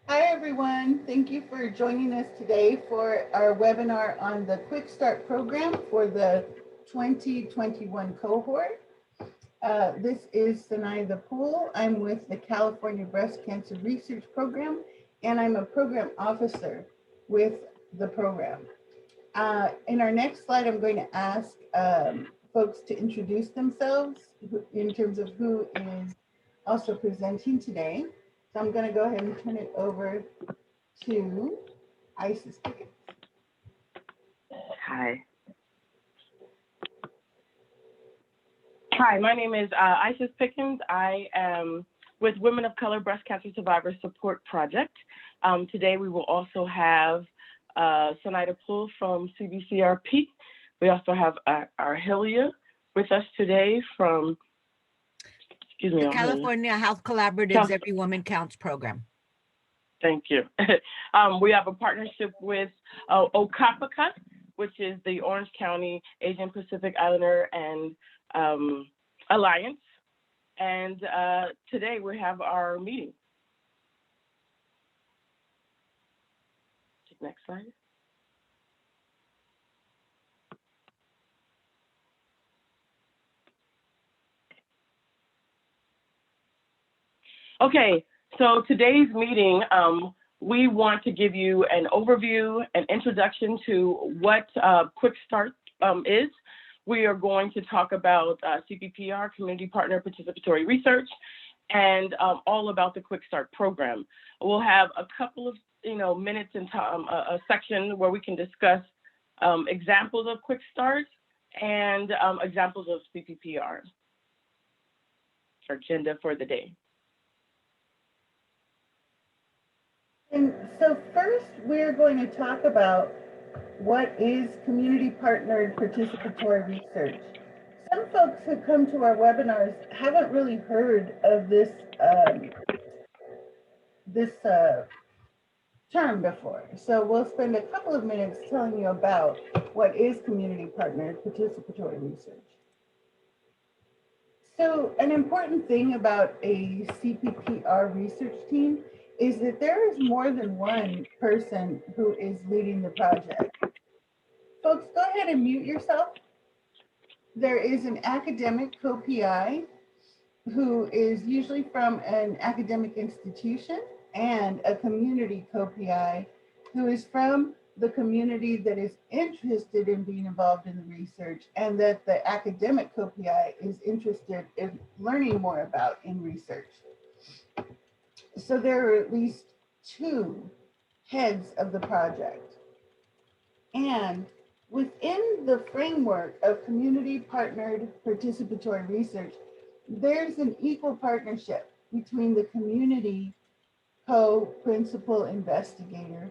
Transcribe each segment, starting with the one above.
Hi, everyone. Thank you for joining us today for our webinar on the QuickStart program for the 2021 cohort. This is Sanaya Poole. I'm with the California Breast Cancer Research Program, and I'm a program officer with the program. In our next slide, I'm going to ask folks to introduce themselves in terms of who is also presenting today. So I'm going to go ahead and turn it over to Isis Pickett. Hi. Hi, my name is Isis Pickens. I am with Women of Color Breast Cancer Survivors Support Project. Today we will also have Sanaya Poole from CBCRP. We also have Arhelia with us today from, the California Health Collaborative's Every Woman Counts program. Thank you. We have a partnership with OCAPACA, which is the Orange County Asian Pacific Islander and Alliance. And today we have our meeting. Next slide. Okay, so today's meeting, we want to give you an overview, an introduction to what QuickStart is. We are going to talk about CPPR, Community Partner Participatory Research, and all about the QuickStart program. We'll have a couple of minutes in time, a section where we can discuss examples of QuickStart and examples of CPPR. Agenda for the day. And so first, we're going to talk about what is community partnered participatory research. Some folks who come to our webinars haven't really heard of this term before. So we'll spend a couple of minutes telling you about what is community partnered participatory research. So an important thing about a CPPR research team is that there is more than one person who is leading the project. Folks, go ahead and mute yourself. There is an academic co-PI who is usually from an academic institution, and a community co-PI who is from the community that is interested in being involved in the research, and that the academic co-PI is interested in learning more about in research. So there are at least two heads of the project. And within the framework of community partnered participatory research, there's an equal partnership between the community co-principal investigator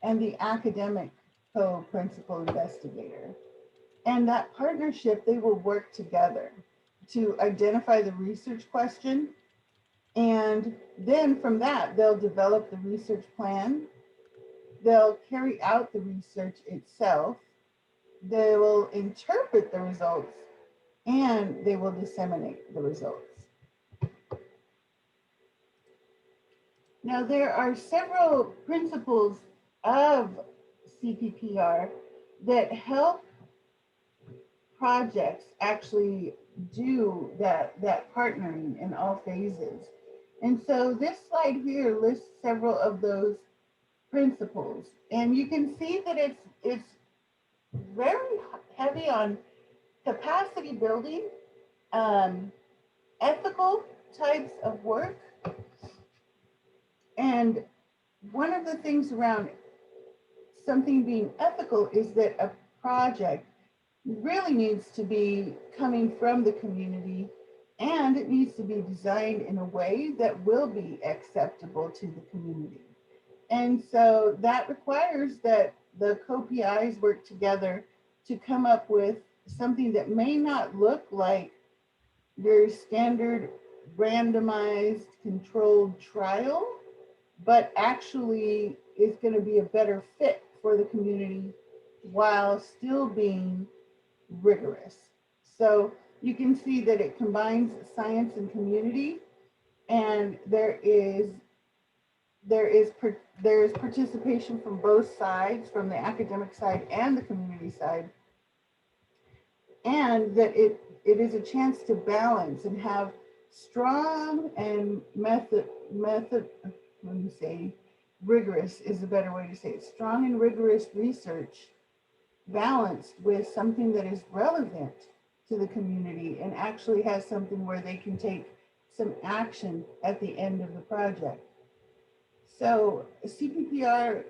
and the academic co-principal investigator. And that partnership, they will work together to identify the research question. And then from that, they'll develop the research plan. They'll carry out the research itself. They will interpret the results, and they will disseminate the results. Now, there are several principles of CPPR that help projects actually do that partnering in all phases. And so this slide here lists several of those principles. And you can see that it's very heavy on capacity building, ethical types of work. And one of the things around something being ethical is that a project really needs to be coming from the community, and it needs to be designed in a way that will be acceptable to the community. And so that requires that the co-PIs work together to come up with something that may not look like your standard randomized controlled trial, but actually is going to be a better fit for the community while still being rigorous. So you can see that it combines science and community, and there is there is participation from both sides, from the academic side and the community side, and that it is a chance to balance and have strong and rigorous is a better way to say it, strong and rigorous research balanced with something that is relevant to the community and actually has something where they can take some action at the end of the project. So CPPR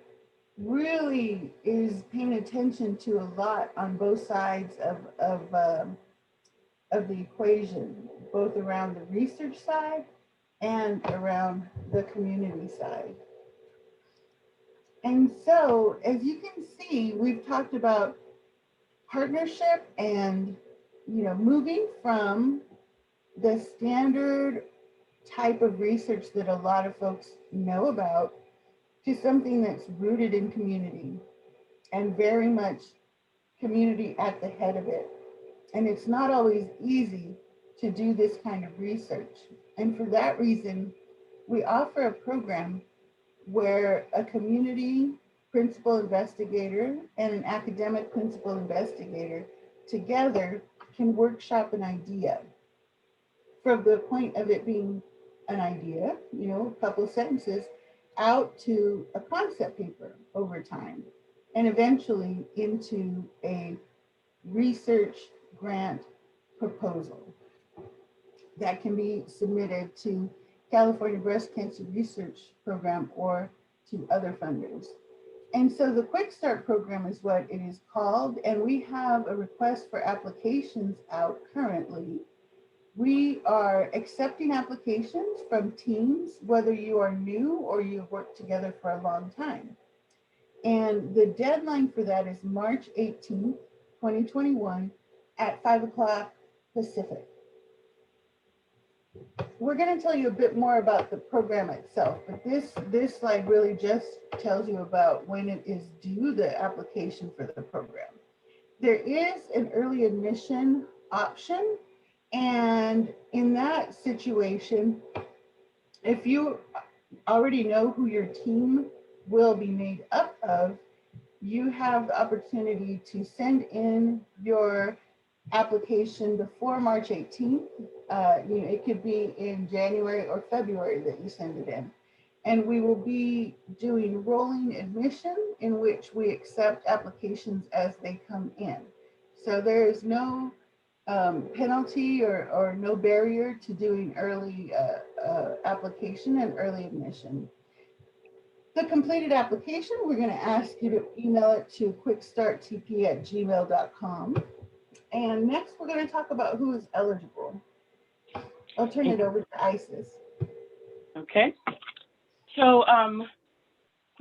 really is paying attention to a lot on both sides of the equation, both around the research side and around the community side. And so, as you can see, we've talked about partnership and, moving from the standard type of research that a lot of folks know about to something that's rooted in community and very much community at the head of it. And it's not always easy to do this kind of research. And for that reason, we offer a program where a community principal investigator and an academic principal investigator together can workshop an idea from the point of it being an idea, a couple sentences, out to a concept paper over time, and eventually into a research grant proposal that can be submitted to California Breast Cancer Research Program or to other funders. And so the QuickStart program is what it is called, and we have a request for applications out currently. We are accepting applications from teams, whether you are new or you've worked together for a long time. And the deadline for that is March 18th, 2021 at 5 o'clock Pacific. We're going to tell you a bit more about the program itself, but this slide really just tells you about when it is due, the application for the program. There is an early admission option, and in that situation, if you already know who your team will be made up of, you have the opportunity to send in your application before March 18th. It could be in January or February that you send it in. And we will be doing rolling admission in which we accept applications as they come in. So there is no penalty or no barrier to doing early application and early admission. The completed application, we're going to ask you to email it to quickstarttp@gmail.com. And next, we're going to talk about who is eligible. I'll turn it over to Isis. Okay. So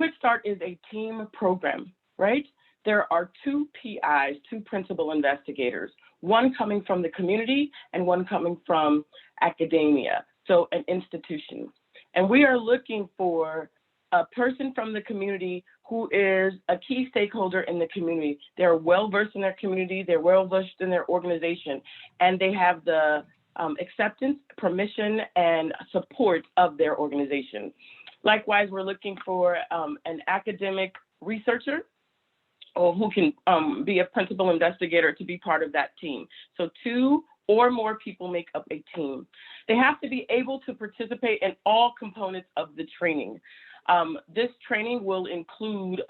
QuickStart is a team program, right? There are two PIs, two principal investigators, one coming from the community and one coming from academia, so an institution. And we are looking for a person from the community who is a key stakeholder in the community. They're well-versed in their community, they're well-versed in their organization, and they have the acceptance, permission, and support of their organization. Likewise, we're looking for an academic researcher or who can be a principal investigator to be part of that team. So 2 or more people make up a team. They have to be able to participate in all components of the training. This training will include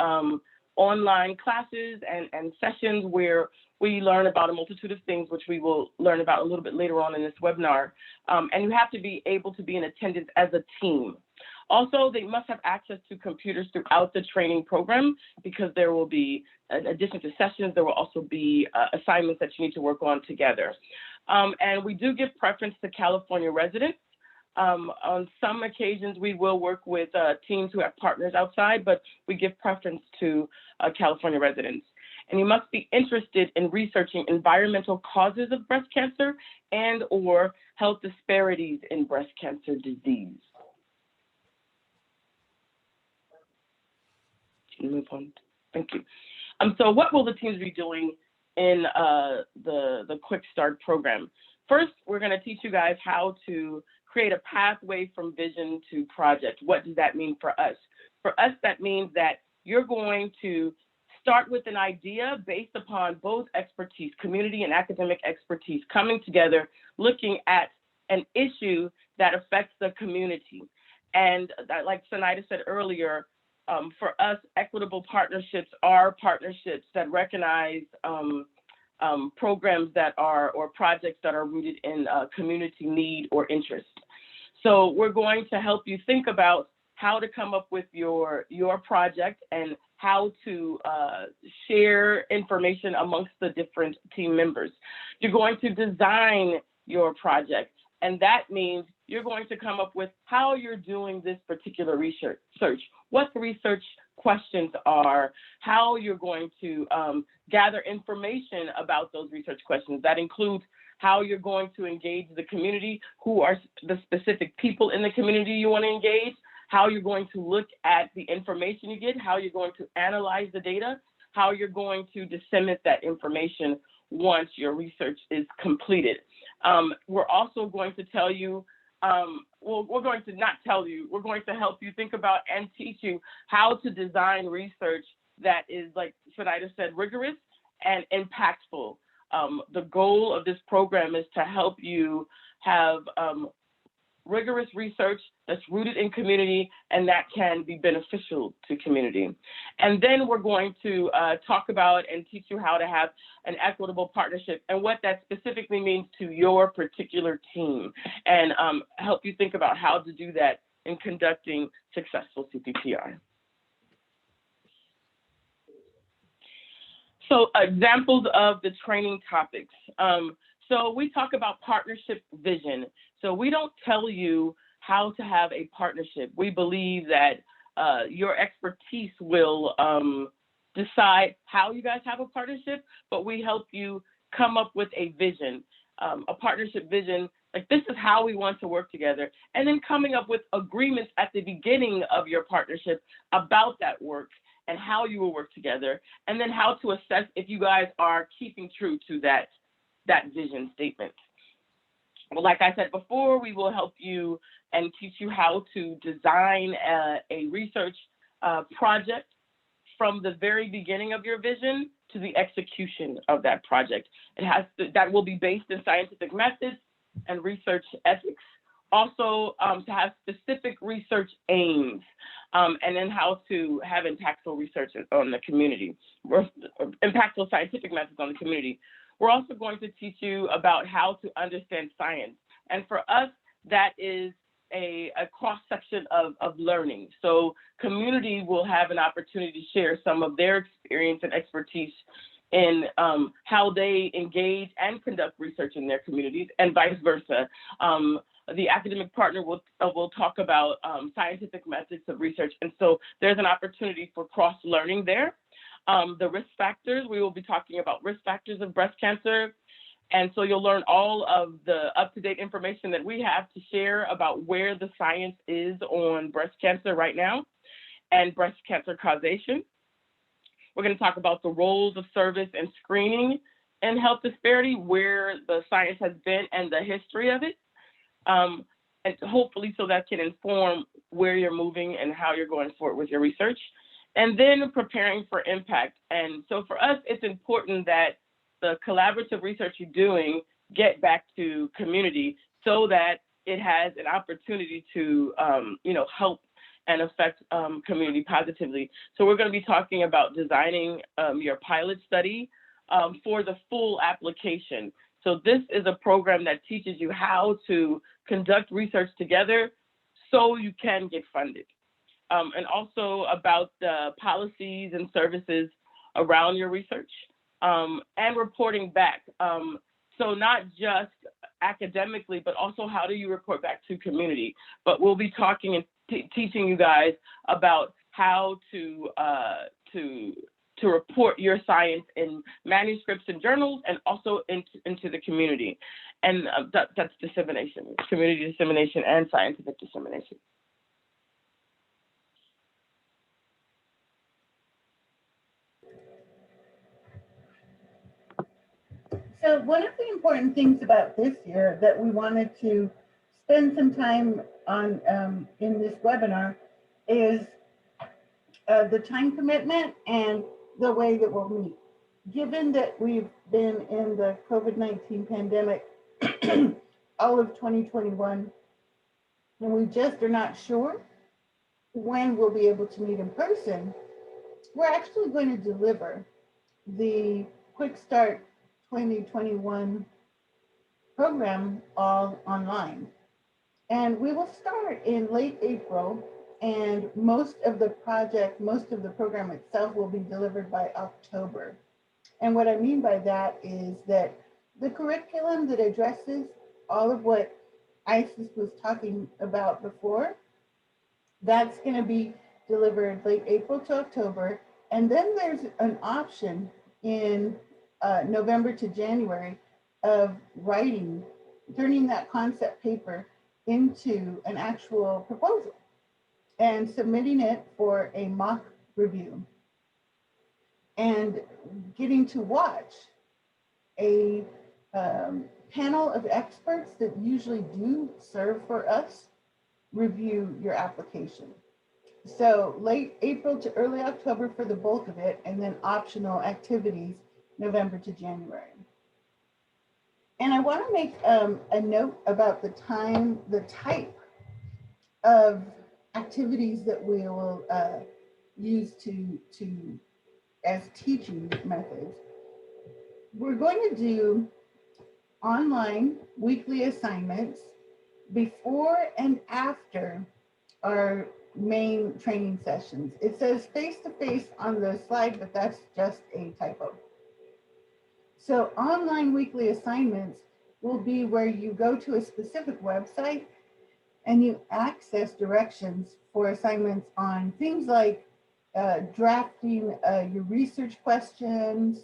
online classes and sessions where we learn about a multitude of things, which we will learn about a little bit later on in this webinar. And you have to be able to be in attendance as a team. Also, they must have access to computers throughout the training program because there will be, in addition to sessions, there will also be assignments that you need to work on together. And we do give preference to California residents. On some occasions, we will work with teams who have partners outside, but we give preference to California residents. And you must be interested in researching environmental causes of breast cancer and or health disparities in breast cancer disease. Move on. Thank you. So what will the teams be doing in the QuickStart program? First, we're going to teach you guys how to create a pathway from vision to project. What does that mean for us? For us, that means that you're going to start with an idea based upon both expertise, community and academic expertise, coming together, looking at an issue that affects the community. And like Sanaida said earlier, for us, equitable partnerships are partnerships that recognize programs that are, or projects that are rooted in community need or interest. So we're going to help you think about how to come up with your project and how to share information amongst the different team members. You're going to design your project, and that means you're going to come up with how you're doing this particular research, what the research questions are, how you're going to gather information about those research questions. That includes how you're going to engage the community, who are the specific people in the community you want to engage, how you're going to look at the information you get, how you're going to analyze the data, how you're going to disseminate that information once your research is completed. We're also going to tell you, we're going to not tell you, we're going to help you think about and teach you how to design research that is, like Sanaida said, rigorous and impactful. The goal of this program is to help you have rigorous research that's rooted in community and that can be beneficial to community. And then we're going to talk about and teach you how to have an equitable partnership and what that specifically means to your particular team, and help you think about how to do that in conducting successful CPPR. So examples of the training topics. So we talk about partnership vision. So we don't tell you how to have a partnership. We believe that your expertise will decide how you guys have a partnership, but we help you come up with a vision, a partnership vision, like this is how we want to work together, and then coming up with agreements at the beginning of your partnership about that work and how you will work together, and then how to assess if you guys are keeping true to that vision statement. Well, like I said before, we will help you and teach you how to design a research project from the very beginning of your vision to the execution of that project. That will be based in scientific methods and research ethics. Also, to have specific research aims, and then how to have impactful research on the community, or impactful scientific methods on the community. We're also going to teach you about how to understand science. And for us, that is a cross-section of learning. So community will have an opportunity to share some of their experience and expertise in how they engage and conduct research in their communities, and vice versa. The academic partner will talk about scientific methods of research. And so there's an opportunity for cross-learning there. The risk factors, we will be talking about risk factors of breast cancer. And so you'll learn all of the up-to-date information that we have to share about where the science is on breast cancer right now and breast cancer causation. We're going to talk about the roles of service and screening and health disparity, where the science has been and the history of it. And hopefully so that can inform where you're moving and how you're going forward with your research. And then preparing for impact. And so for us, it's important that the collaborative research you're doing get back to community so that it has an opportunity to, help and affect community positively. So we're going to be talking about designing your pilot study for the full application. So this is a program that teaches you how to conduct research together so you can get funded. And also about the policies and services around your research and reporting back. So not just academically, but also how do you report back to community. But we'll be talking and teaching you guys about how to report your science in manuscripts and journals, and also into the community. And that's dissemination, community dissemination and scientific dissemination. So one of the important things about this year that we wanted to spend some time on in this webinar is the time commitment and the way that we'll meet. Given that we've been in the COVID-19 pandemic all of 2021, and we just are not sure when we'll be able to meet in person, we're actually going to deliver the QuickStart 2021 program all online. And we will start in late April, and most of the program itself will be delivered by October. And what I mean by that is that the curriculum that addresses all of what Isis was talking about before, that's going to be delivered late April to October. And then there's an option in November to January of turning that concept paper into an actual proposal and submitting it for a mock review and getting to watch a panel of experts that usually do serve for us review your application. So late April to early October for the bulk of it, and then optional activities November to January. And I want to make a note about the type of activities that we will use as teaching methods. We're going to do online weekly assignments before and after our main training sessions. It says face-to-face on the slide, but that's just a typo. So online weekly assignments will be where you go to a specific website and you access directions for assignments on things like drafting your research questions,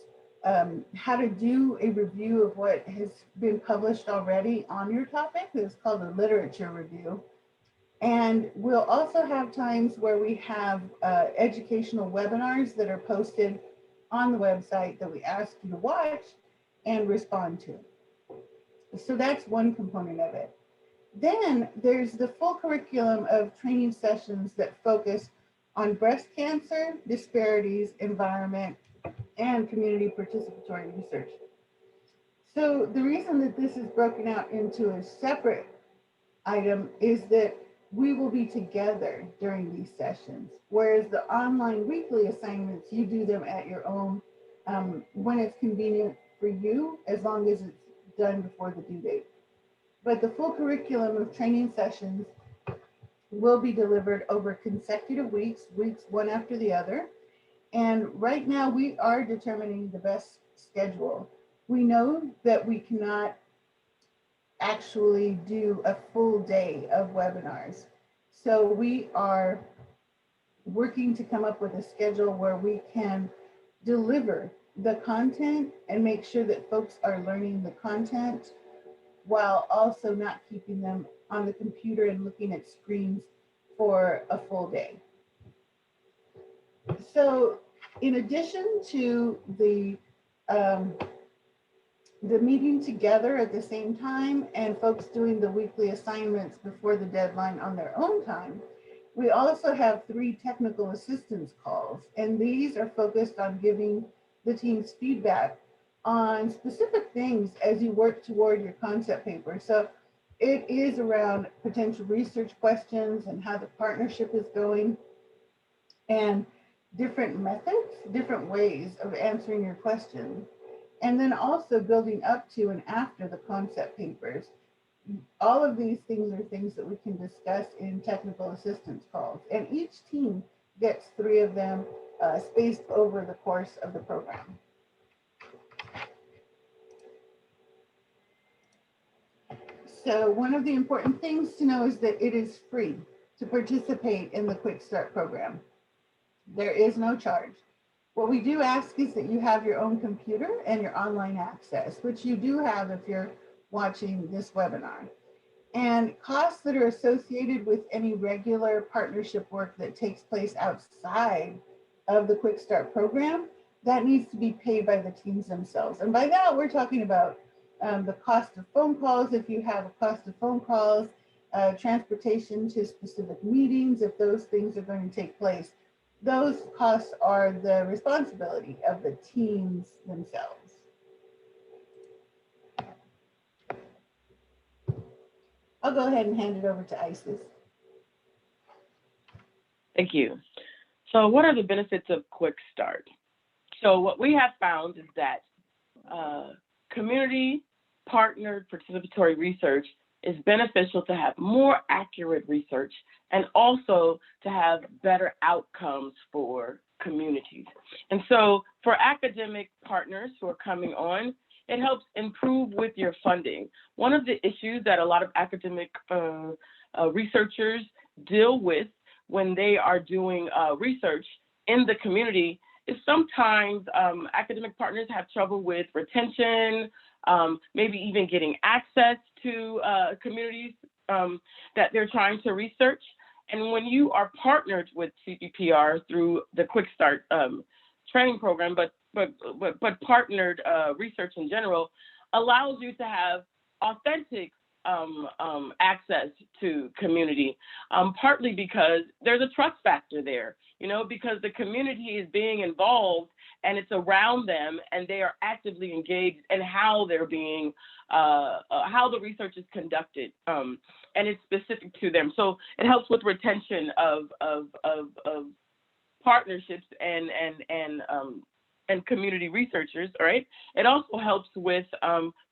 how to do a review of what has been published already on your topic. It's called a literature review. And we'll also have times where we have educational webinars that are posted on the website that we ask you to watch and respond to. So that's one component of it. Then there's the full curriculum of training sessions that focus on breast cancer, disparities, environment, and community participatory research. So the reason that this is broken out into a separate item is that we will be together during these sessions, whereas the online weekly assignments, you do them at your own, when it's convenient for you, as long as it's done before the due date. But the full curriculum of training sessions will be delivered over consecutive weeks one after the other. And right now we are determining the best schedule. We know that we cannot actually do a full day of webinars. So we are working to come up with a schedule where we can deliver the content and make sure that folks are learning the content while also not keeping them on the computer and looking at screens for a full day. So in addition to the meeting together at the same time and folks doing the weekly assignments before the deadline on their own time, we also have 3 technical assistance calls, and these are focused on giving the team's feedback on specific things as you work toward your concept paper. So it is around potential research questions and how the partnership is going, and different methods, different ways of answering your questions. And then also building up to and after the concept papers. All of these things are things that we can discuss in technical assistance calls. And each team gets 3 of them spaced over the course of the program. So one of the important things to know is that it is free to participate in the QuickStart program. There is no charge. What we do ask is that you have your own computer and your online access, which you do have if you're watching this webinar. And costs that are associated with any regular partnership work that takes place outside of the QuickStart program, that needs to be paid by the teams themselves. And by that, we're talking about the cost of phone calls, if you have a cost of phone calls, transportation to specific meetings, if those things are going to take place, those costs are the responsibility of the teams themselves. I'll go ahead and hand it over to Isis. Thank you. So what are the benefits of QuickStart? So what we have found is that community partnered participatory research is beneficial to have more accurate research and also to have better outcomes for communities. And so for academic partners who are coming on, it helps improve with your funding. One of the issues that a lot of academic researchers deal with when they are doing research in the community is sometimes academic partners have trouble with retention, maybe even getting access to communities that they're trying to research. And when you are partnered with CPPR through the QuickStart training program, but partnered research in general, allows you to have authentic access to community, partly because there's a trust factor there, you know, because the community is being involved and it's around them and they are actively engaged in how they're being, how the research is conducted, and it's specific to them. So it helps with retention of partnerships and community researchers, all right? It also helps with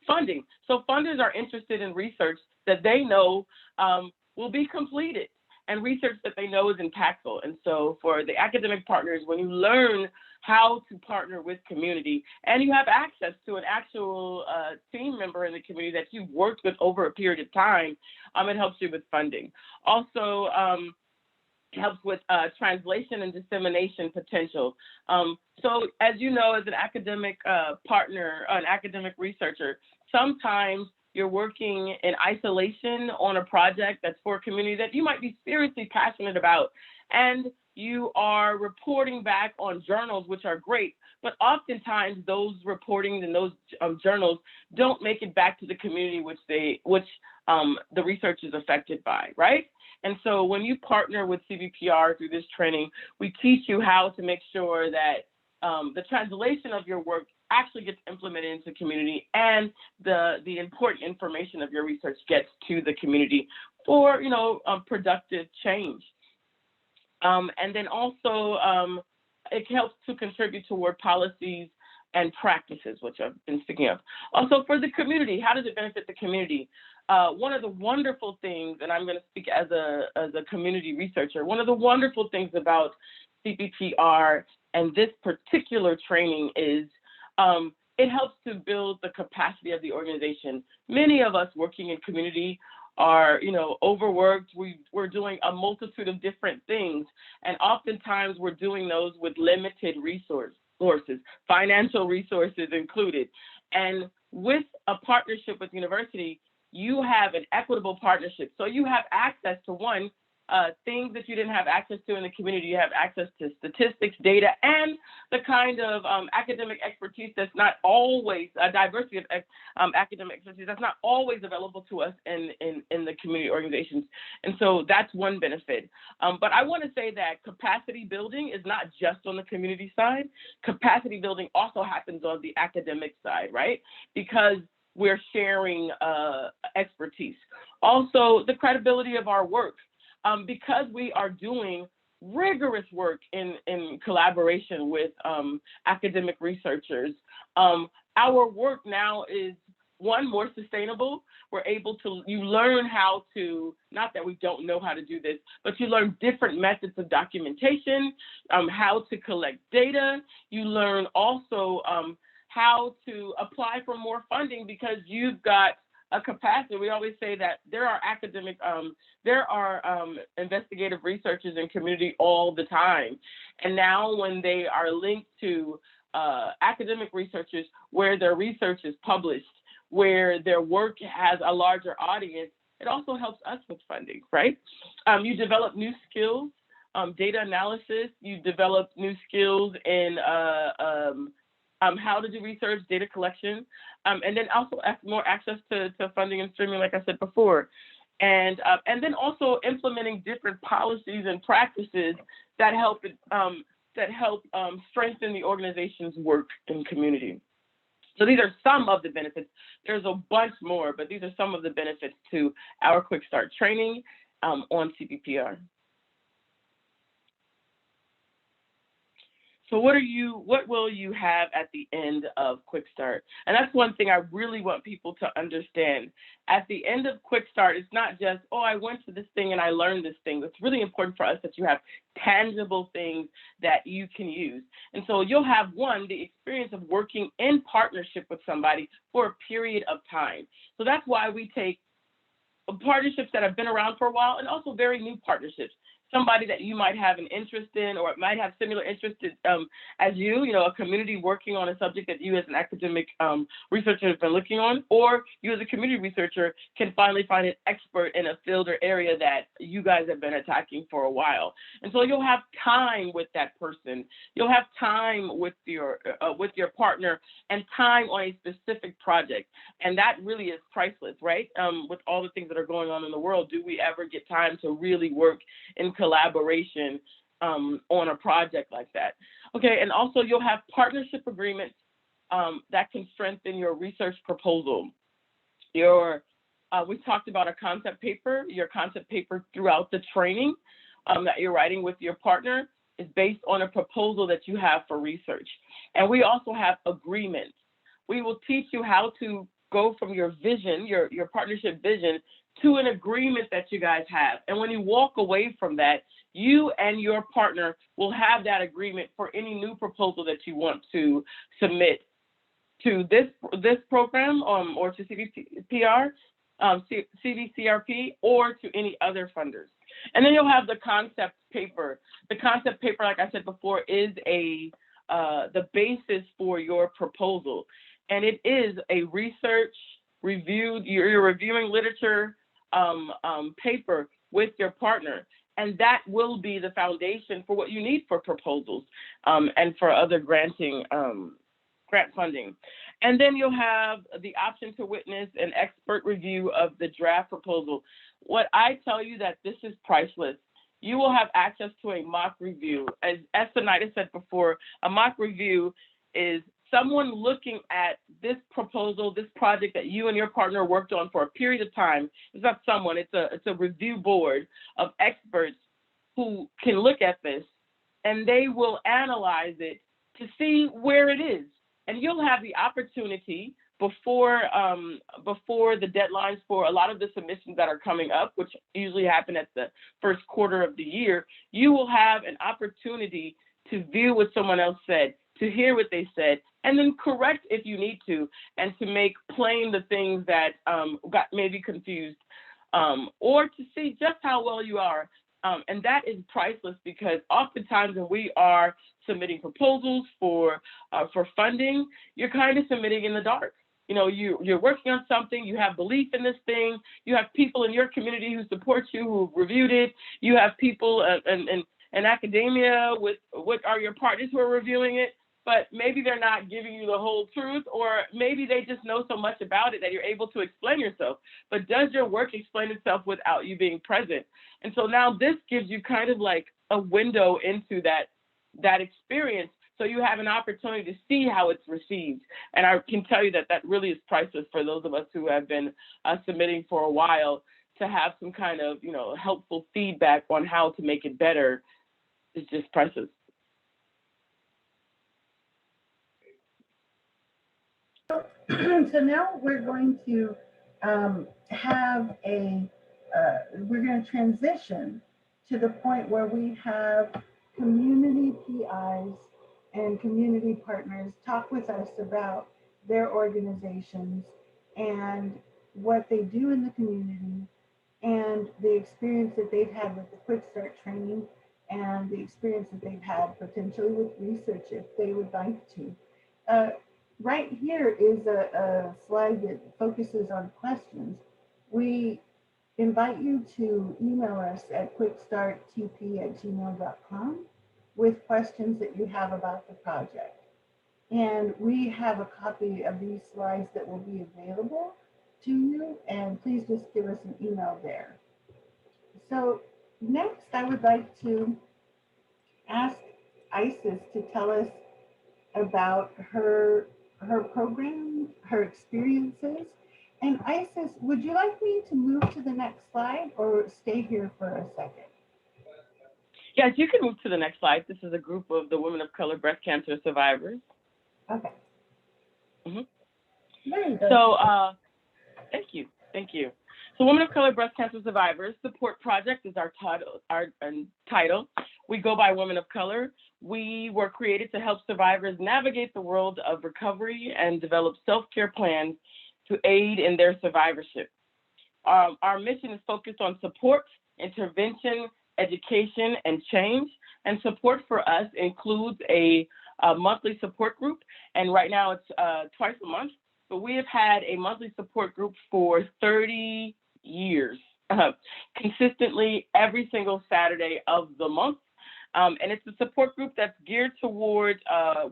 funding. So funders are interested in research that they know will be completed and research that they know is impactful. And so for the academic partners, when you learn how to partner with community and you have access to an actual team member in the community that you've worked with over a period of time, it helps you with funding. Also, helps with translation and dissemination potential. So as you know, as an academic partner, an academic researcher, sometimes you're working in isolation on a project that's for a community that you might be seriously passionate about, and you are reporting back on journals, which are great, but oftentimes those reportings and those journals don't make it back to the community which the research is affected by, right? And so when you partner with CPPR through this training, we teach you how to make sure that the translation of your work actually gets implemented into the community and the important information of your research gets to the community for, you know, productive change. And then also it helps to contribute toward policies and practices, which I've been speaking of. Also for the community, how does it benefit the community? One of the wonderful things, and I'm going to speak as a community researcher, one of the wonderful things about CPPR and this particular training is it helps to build the capacity of the organization. Many of us working in community are, you know, overworked. We're doing a multitude of different things, and oftentimes we're doing those with limited resources, financial resources included. And with a partnership with university, you have an equitable partnership. So you have access to things that you didn't have access to in the community. You have access to statistics, data, and the kind of academic expertise that's not always, a diversity of academic expertise that's not always available to us in the community organizations. And so that's one benefit. But I want to say that capacity building is not just on the community side. Capacity building also happens on the academic side, right? Because we're sharing expertise. Also, the credibility of our work. Because we are doing rigorous work in collaboration with academic researchers, our work now is, one, more sustainable. We're able to, you learn how to, not that we don't know how to do this, but you learn different methods of documentation, how to collect data. You learn also how to apply for more funding because you've got a capacity. We always say that there are investigative researchers in community all the time. And now when they are linked to academic researchers where their research is published, where their work has a larger audience, it also helps us with funding, right? You develop new skills, data analysis, you develop new skills in how to do research, data collection, and then also more access to funding and streaming, like I said before. And then also implementing different policies and practices that help strengthen the organization's work in community. So these are some of the benefits. There's a bunch more, but these are some of the benefits to our QuickStart training on CPPR. So what will you have at the end of QuickStart? And that's one thing I really want people to understand. At the end of QuickStart, it's not just, oh, I went to this thing and I learned this thing. It's really important for us that you have tangible things that you can use. And so you'll have, one, the experience of working in partnership with somebody for a period of time. So that's why we take partnerships that have been around for a while and also very new partnerships. Somebody that you might have an interest in or might have similar interests as you know, a community working on a subject that you as an academic researcher have been looking on, or you as a community researcher can finally find an expert in a field or area that you guys have been attacking for a while. And so you'll have time with that person. You'll have time with your partner and time on a specific project. And that really is priceless, right? With all the things that are going on in the world, do we ever get time to really work in collaboration on a project like that? Okay, and also you'll have partnership agreements that can strengthen your research proposal. We talked about a concept paper. Your concept paper throughout the training that you're writing with your partner is based on a proposal that you have for research. And we also have agreements. We will teach you how to go from your vision, your partnership vision, to an agreement that you guys have. And when you walk away from that, you and your partner will have that agreement for any new proposal that you want to submit to this program or to CPPR, CVCRP, or to any other funders. And then you'll have the concept paper. The concept paper, like I said before, is the basis for your proposal. And it is a research reviewed, you're reviewing literature paper with your partner. And that will be the foundation for what you need for proposals and for other grant funding. And then you'll have the option to witness an expert review of the draft proposal. What I tell you that this is priceless. You will have access to a mock review. As Esther said before, a mock review is someone looking at this proposal, this project that you and your partner worked on for a period of time. It's not someone, it's a review board of experts who can look at this, and they will analyze it to see where it is. And you'll have the opportunity before the deadlines for a lot of the submissions that are coming up, which usually happen at the first quarter of the year. You will have an opportunity to view what someone else said, to hear what they said, and then correct if you need to, and to make plain the things that got maybe confused, or to see just how well you are. And that is priceless, because oftentimes when we are submitting proposals for funding, you're kind of submitting in the dark. You know, you're working on something, you have belief in this thing, you have people in your community who support you, who reviewed it, you have people in academia with what are your partners who are reviewing it, but maybe they're not giving you the whole truth, or maybe they just know so much about it that you're able to explain yourself. But does your work explain itself without you being present? And so now this gives you kind of like a window into that experience, so you have an opportunity to see how it's received. And I can tell you that that really is priceless for those of us who have been submitting for a while, to have some kind of, you know, helpful feedback on how to make it better. Is just priceless. So now we're going to we're going to transition to the point where we have community PIs and community partners talk with us about their organizations and what they do in the community, and the experience that they've had with the QuickStart training, and the experience that they've had potentially with research if they would like to. Right here is a slide that focuses on questions. We invite you to email us at quickstarttp@gmail.com with questions that you have about the project. And we have a copy of these slides that will be available to you, and please just give us an email there. So next, I would like to ask Isis to tell us about her program, her experiences. And Isis, would you like me to move to the next slide or stay here for a second? Yes, you can move to the next slide. This is a group of the women of color breast cancer survivors. Okay. Mm-hmm. Very good. So, thank you. So, Women of Color Breast Cancer Survivors Support Project is our title. We go by Women of Color. We were created to help survivors navigate the world of recovery and develop self-care plans to aid in their survivorship. Our mission is focused on support, intervention, education, and change. And support for us includes a monthly support group. And right now it's twice a month. But we have had a monthly support group for 30 years, consistently every single Saturday of the month. And it's a support group that's geared towards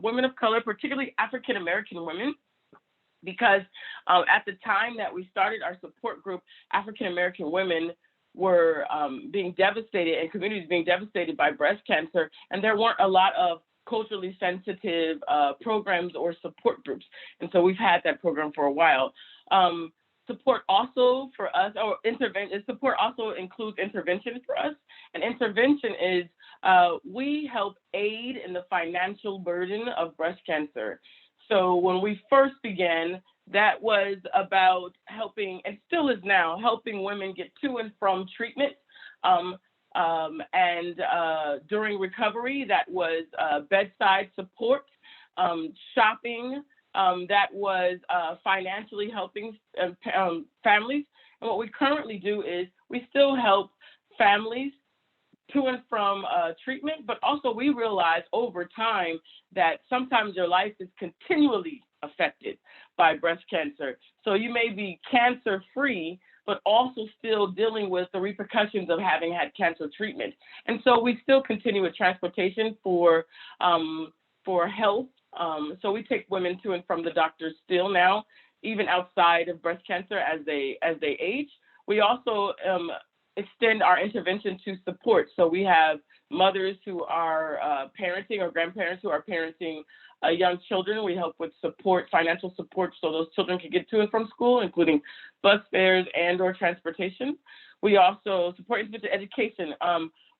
women of color, particularly African-American women, because at the time that we started our support group, African-American women were being devastated and communities being devastated by breast cancer, and there weren't a lot of culturally sensitive programs or support groups. And so we've had that program for a while. Support also for us, or support also includes intervention for us. And intervention is we help aid in the financial burden of breast cancer. So when we first began, that was about helping, and still is now, helping women get to and from treatment. During recovery, that was bedside support, shopping, that was financially helping families. And what we currently do is we still help families to and from treatment, but also we realize over time that sometimes your life is continually affected by breast cancer. So you may be cancer-free, but also still dealing with the repercussions of having had cancer treatment. And so we still continue with transportation for health. So we take women to and from the doctors still now, even outside of breast cancer as they age. We also extend our intervention to support. So we have mothers who are parenting, or grandparents who are parenting young children. We help with support, financial support, so those children can get to and from school, including bus fares and or transportation. We also support education.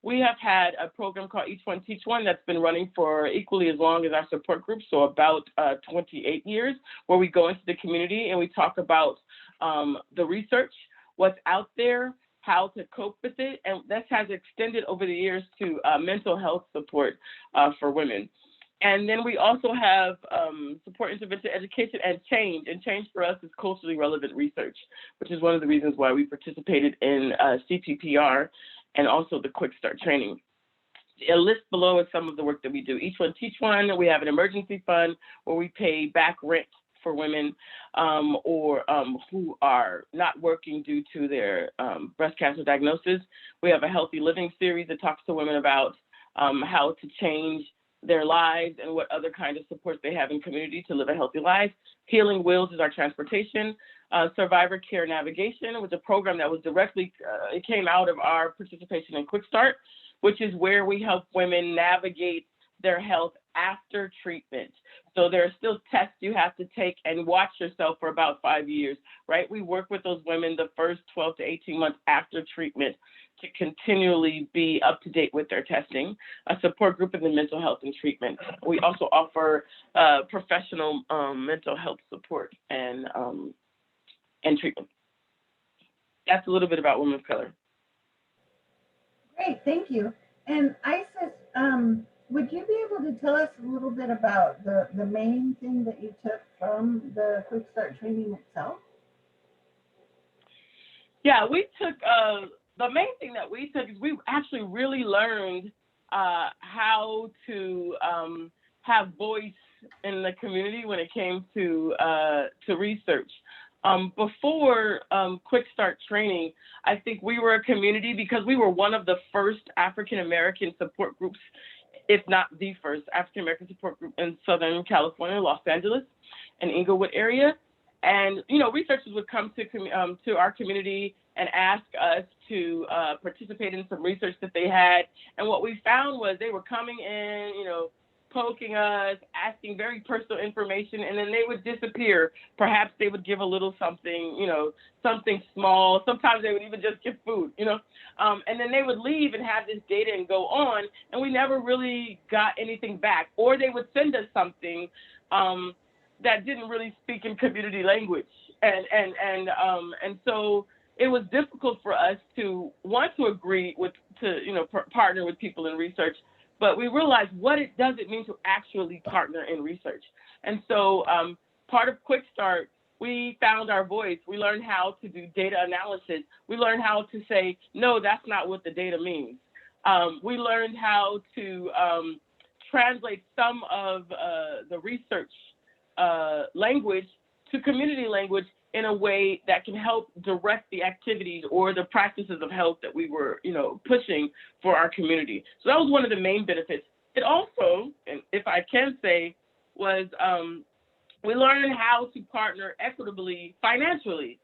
We have had a program called Each One Teach One that's been running for equally as long as our support group, so about 28 years, where we go into the community and we talk about the research, what's out there, how to cope with it, and that has extended over the years to mental health support for women. And then we also have support, intervention, education, and change. And change for us is culturally relevant research, which is one of the reasons why we participated in CPPR and also the QuickStart training. A list below is some of the work that we do. Each One Teach One. We have an emergency fund where we pay back rent for women who are not working due to their breast cancer diagnosis. We have a healthy living series that talks to women about how to change their lives and what other kind of supports they have in community to live a healthy life. Healing Wheels is our transportation. Survivor Care Navigation was a program that was directly, it came out of our participation in QuickStart, which is where we help women navigate their health after treatment. So there are still tests you have to take and watch yourself for about 5 years, right? We work with those women the first 12 to 18 months after treatment to continually be up to date with their testing, a support group in the mental health and treatment. We also offer professional mental health support and treatment. That's a little bit about women of color. Great, thank you. And Isis, would you be able to tell us a little bit about the main thing that you took from the QuickStart training itself? Yeah, we took, the main thing that we took is we actually really learned how to have voice in the community when it came to research. Before QuickStart training, I think we were a community because we were one of the first African-American support groups, if not the first African-American support group in Southern California, Los Angeles and Inglewood area. And, you know, researchers would come to our community and ask us to participate in some research that they had. And what we found was they were coming in, you know, poking us, asking very personal information, and then they would disappear. Perhaps they would give a little something, you know, something small. Sometimes they would even just give food, you know, and then they would leave and have this data and go on, and we never really got anything back. Or they would send us something that didn't really speak in community language, and so it was difficult for us to want to agree with, to, you know, partner with people in research, but we realized what it does it mean to actually partner in research. And so part of QuickStart, we found our voice. We learned how to do data analysis. We learned how to say, no, that's not what the data means. We learned how to translate some of the research language to community language in a way that can help direct the activities or the practices of health that we were, you know, pushing for our community. So that was one of the main benefits. It also, and if I can say, was we learned how to partner equitably financially.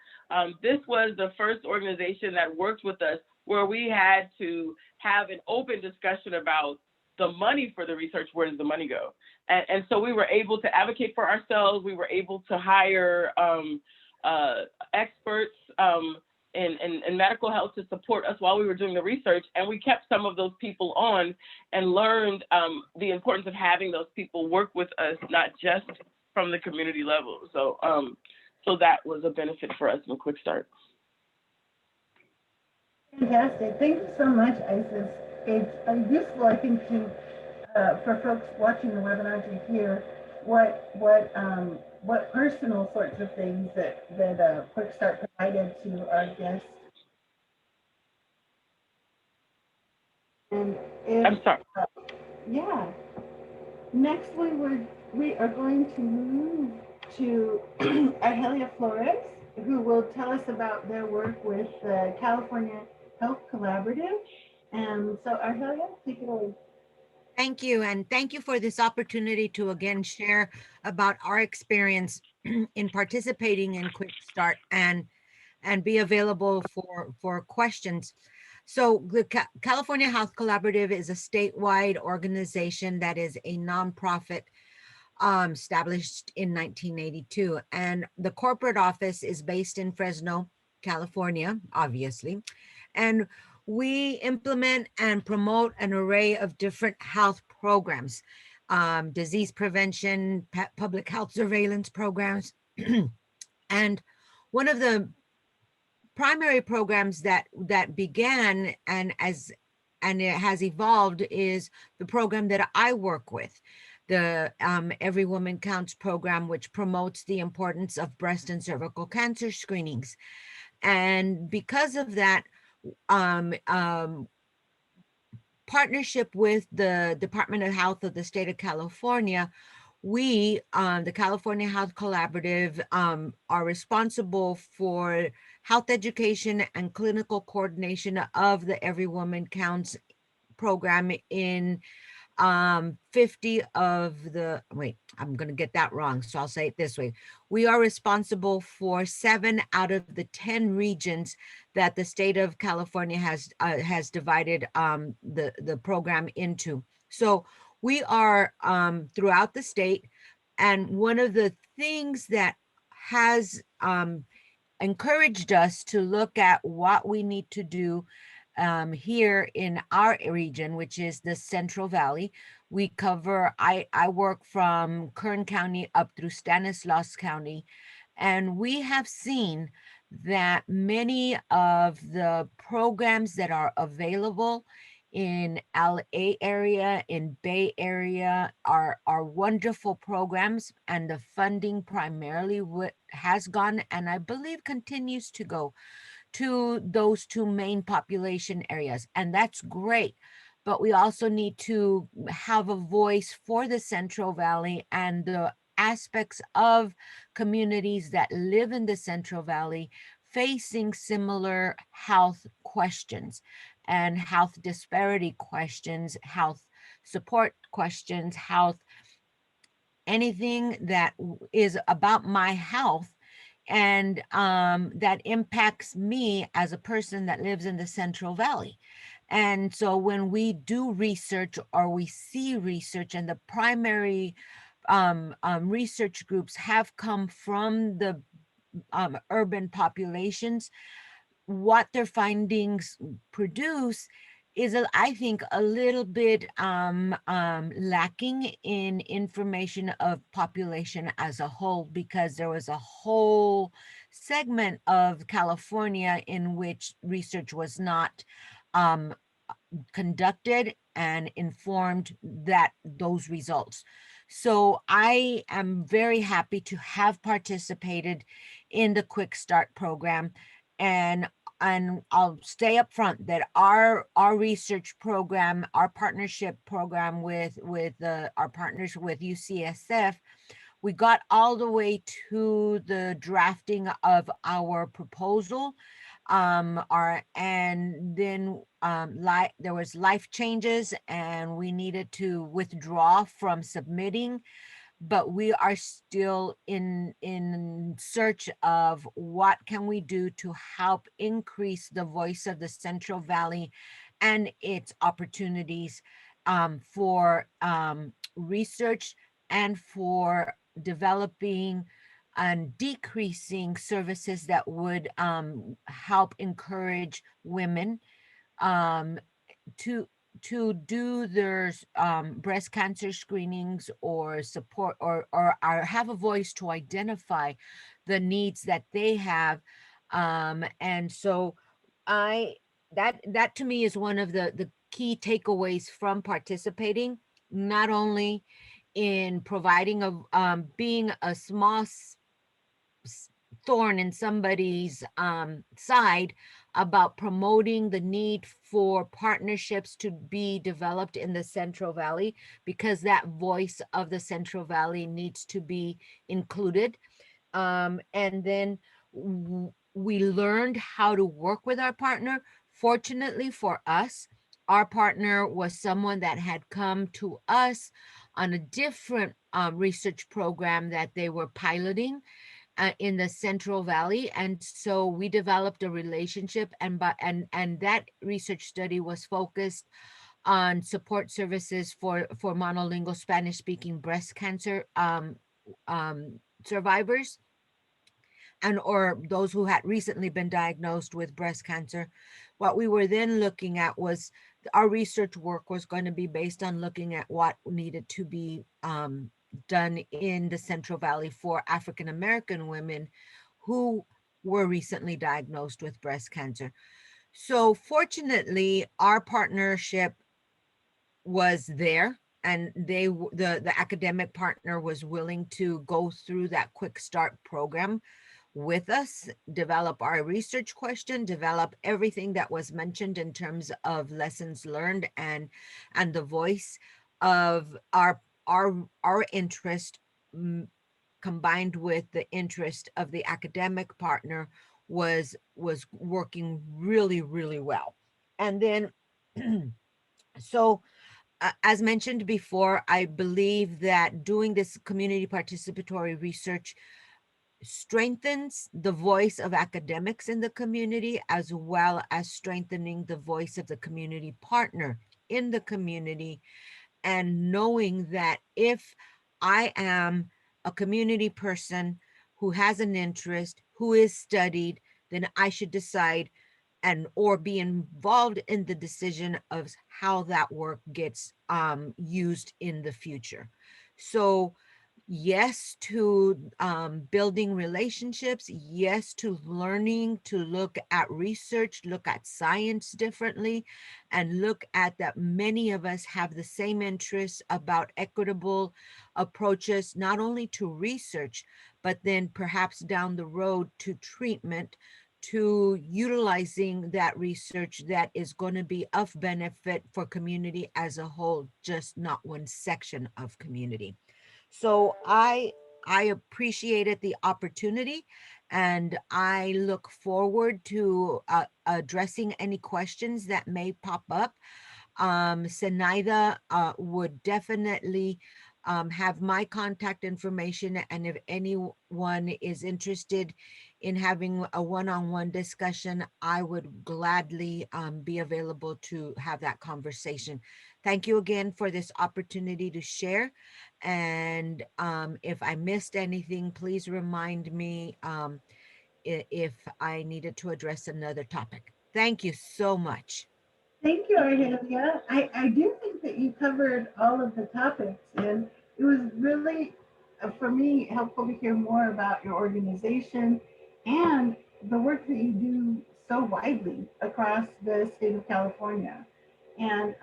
This was the first organization that worked with us where we had to have an open discussion about the money for the research. Where does the money go? And so we were able to advocate for ourselves. We were able to hire experts in medical health to support us while we were doing the research. And we kept some of those people on and learned the importance of having those people work with us, not just from the community level. So, so that was a benefit for us in QuickStart. Fantastic. Thank you so much, Isis. It's useful, I think, to for folks watching the webinar to hear what personal sorts of things that QuickStart provided to our guests. And if, I'm sorry. Yeah. Next, we are going to move to Argelia Flores, who will tell us about their work with the California Health Collaborative. And so, Argelia, take it away. Thank you, and thank you for this opportunity to again share about our experience in participating in QuickStart and be available for questions. So the California Health Collaborative is a statewide organization that is a nonprofit established in 1982, and the corporate office is based in Fresno, California, obviously, and we implement and promote an array of different health programs, disease prevention, public health surveillance programs. And one of the primary programs that began and it has evolved is the program that I work with, the Every Woman Counts program, which promotes the importance of breast and cervical cancer screenings. And because of that, partnership with the Department of Health of the state of California, we, the California Health Collaborative, are responsible for health education and clinical coordination of the Every Woman Counts program in 50 of the, wait, I'm going to get that wrong, so I'll say it this way. We are responsible for 7 out of the 10 regions that the state of California has divided the program into. So we are throughout the state, and one of the things that has encouraged us to look at what we need to do here in our region, which is the Central Valley. We cover, I work from Kern County up through Stanislaus County, and we have seen that many of the programs that are available in LA area, in Bay Area, are wonderful programs, and the funding primarily has gone, and I believe continues to go, to those 2 main population areas, and that's great. But we also need to have a voice for the Central Valley and the aspects of communities that live in the Central Valley facing similar health questions and health disparity questions, health support questions, health, anything that is about my health and that impacts me as a person that lives in the Central Valley. And so when we do research or we see research, and the primary research groups have come from the urban populations, what their findings produce is, I think, a little bit lacking in information of population as a whole, because there was a whole segment of California in which research was not um, conducted and informed that those results. So I am very happy to have participated in the QuickStart program, and I'll stay up front that our research program, our partnership program with our partners with UCSF, we got all the way to the drafting of our proposal, and then there was life changes and we needed to withdraw from submitting, but we are still in search of what can we do to help increase the voice of the Central Valley and its opportunities for research and for developing and decreasing services that would help encourage women um, to do their breast cancer screenings, or support, or have a voice to identify the needs that they have. And so I that to me is one of the key takeaways from participating, not only in providing a being a small thorn in somebody's side about promoting the need for partnerships to be developed in the Central Valley, because that voice of the Central Valley needs to be included. And then we learned how to work with our partner. Fortunately for us, our partner was someone that had come to us on a different research program that they were piloting in the Central Valley, and so we developed a relationship. And that research study was focused on support services for monolingual Spanish-speaking breast cancer survivors, and or those who had recently been diagnosed with breast cancer. What we were then looking at was our research work was going to be based on looking at what needed to be done in the Central Valley for African American women who were recently diagnosed with breast cancer. So fortunately, our partnership was there, and the academic partner was willing to go through that Quick Start program with us, develop our research question, develop everything that was mentioned in terms of lessons learned, and the voice of our interest, combined with the interest of the academic partner, was working really, really well. And then so as mentioned before, I believe that doing this community participatory research strengthens the voice of academics in the community, as well as strengthening the voice of the community partner in the community. And knowing that if I am a community person who has an interest, who is studied, then I should decide and or be involved in the decision of how that work gets used in the future. So yes to building relationships, yes to learning to look at research, look at science differently, and look at that many of us have the same interests about equitable approaches, not only to research, but then perhaps down the road to treatment, to utilizing that research that is going to be of benefit for community as a whole, just not one section of community. So I appreciated the opportunity, and I look forward to addressing any questions that may pop up. Senaida would definitely have my contact information, and if anyone is interested in having a one-on-one discussion, I would gladly be available to have that conversation. Thank you again for this opportunity to share. And if I missed anything, please remind me if I needed to address another topic. Thank you so much. Thank you, Argelia. I do think that you covered all of the topics, and it was really, for me, helpful to hear more about your organization and the work that you do so widely across the state of California. And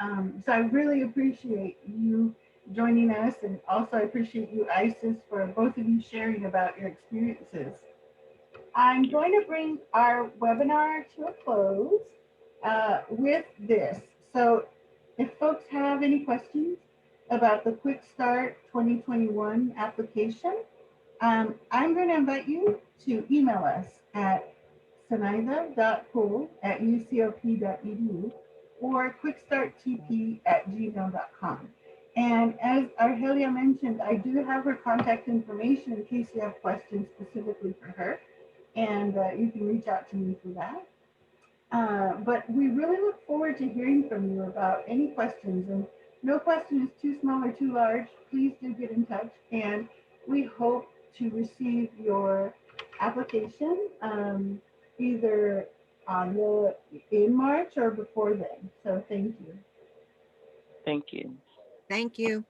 so I really appreciate you joining us, and also I appreciate you, Isis, for both of you sharing about your experiences. I'm going to bring our webinar to a close with this. So if folks have any questions about the Quick Start 2021 application, I'm going to invite you to email us at sanaida.pool@ucop.edu or quickstarttp@gmail.com. And as Argelia mentioned, I do have her contact information in case you have questions specifically for her, and you can reach out to me for that. But we really look forward to hearing from you about any questions, and no question is too small or too large. Please do get in touch, and we hope to receive your application either in March or before then. So thank you. Thank you. Thank you.